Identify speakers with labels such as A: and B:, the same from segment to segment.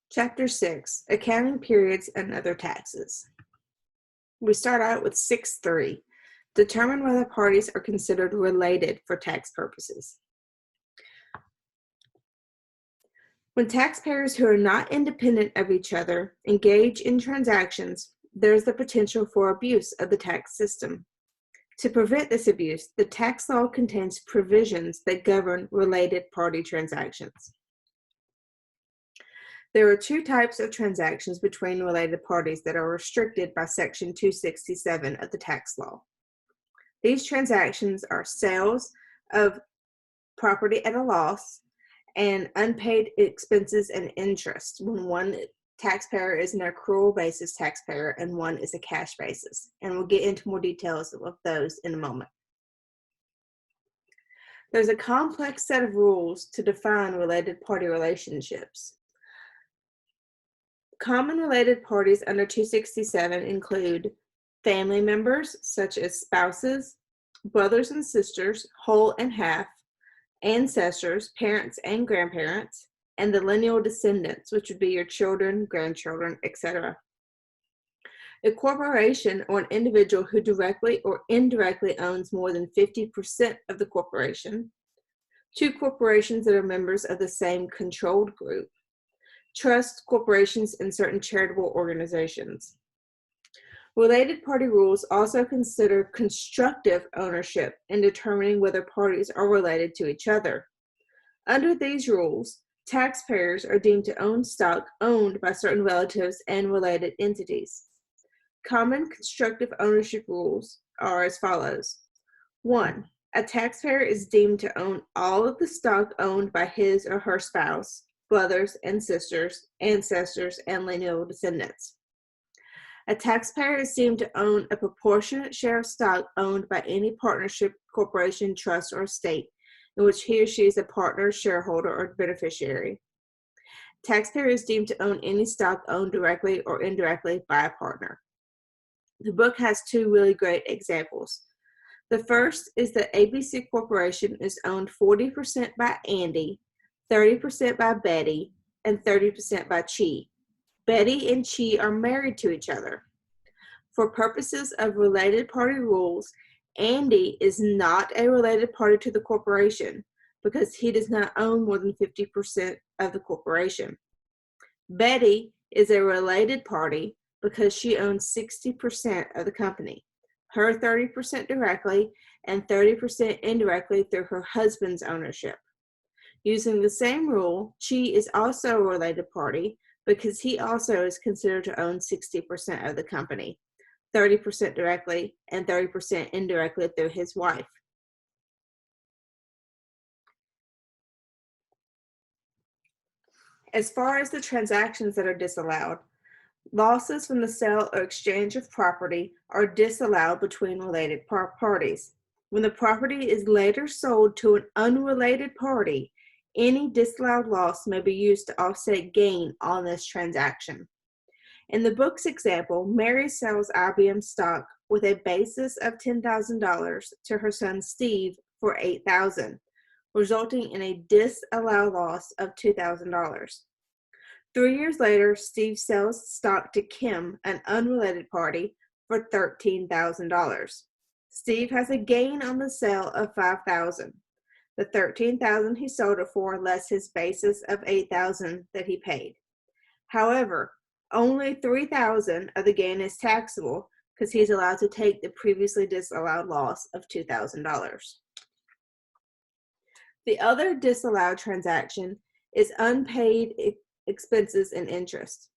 A: Chapter 6, Accounting Periods and Other Taxes. We start out with 6.3. Determine whether parties are considered related for tax purposes. When taxpayers who are not independent of each other engage in transactions, there is the potential for abuse of the tax system. To prevent this abuse, the tax law contains provisions that govern related party transactions. There are two types of transactions between related parties that are restricted by Section 267 of the tax law. These transactions are sales of property at a loss and unpaid expenses and interest when one taxpayer is an accrual basis taxpayer and one is a cash basis. And we'll get into more details of those in a moment. There's a complex set of rules to define related party relationships. Common related parties under 267 include family members, such as spouses, brothers and sisters, whole and half, ancestors, parents and grandparents, and the lineal descendants, which would be your children, grandchildren, etc. A corporation or an individual who directly or indirectly owns more than 50% of the corporation, two corporations that are members of the same controlled group, trusts, corporations, and certain charitable organizations. Related party rules also consider constructive ownership in determining whether parties are related to each other. Under these rules, taxpayers are deemed to own stock owned by certain relatives and related entities. Common constructive ownership rules are as follows. 1. A taxpayer is deemed to own all of the stock owned by his or her spouse, brothers and sisters, ancestors, and lineal descendants. A taxpayer is deemed to own a proportionate share of stock owned by any partnership, corporation, trust, or estate in which he or she is a partner, shareholder, or beneficiary. Taxpayer is deemed to own any stock owned directly or indirectly by a partner. The book has two really great examples. The first is that ABC Corporation is owned 40% by Andy, 30% by Betty, and 30% by Chi. Betty and Chi are married to each other. For purposes of related party rules, Andy is not a related party to the corporation because he does not own more than 50% of the corporation. Betty is a related party because she owns 60% of the company, her 30% directly and 30% indirectly through her husband's ownership. Using the same rule, Chi is also a related party because he also is considered to own 60% of the company, 30% directly and 30% indirectly through his wife. As far as the transactions that are disallowed, losses from the sale or exchange of property are disallowed between related parties. When the property is later sold to an unrelated party, any disallowed loss may be used to offset gain on this transaction. In the book's example, Mary sells IBM stock with a basis of $10,000 to her son Steve for $8,000, resulting in a disallowed loss of $2,000. 3 years later, Steve sells stock to Kim, an unrelated party, for $13,000. Steve has a gain on the sale of $5,000. The $13,000 he sold it for less his basis of $8,000 that he paid. However, only $3,000 of the gain is taxable because he's allowed to take the previously disallowed loss of $2,000. The other disallowed transaction is unpaid expenses and interest.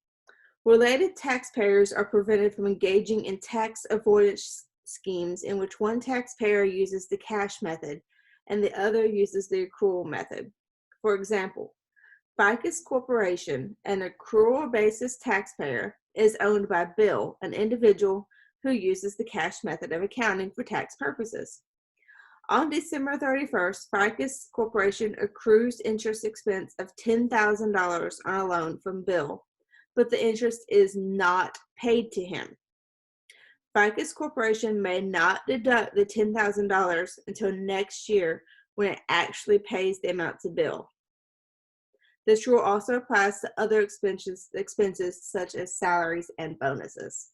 A: Related taxpayers are prevented from engaging in tax avoidance schemes in which one taxpayer uses the cash method and the other uses the accrual method. For example, Ficus Corporation, an accrual basis taxpayer, is owned by Bill, an individual who uses the cash method of accounting for tax purposes. On December 31st, Ficus Corporation accrues interest expense of $10,000 on a loan from Bill, but the interest is not paid to him. Ficus Corporation may not deduct the $10,000 until next year when it actually pays the amount to Bill. This rule also applies to other expenses such as salaries and bonuses.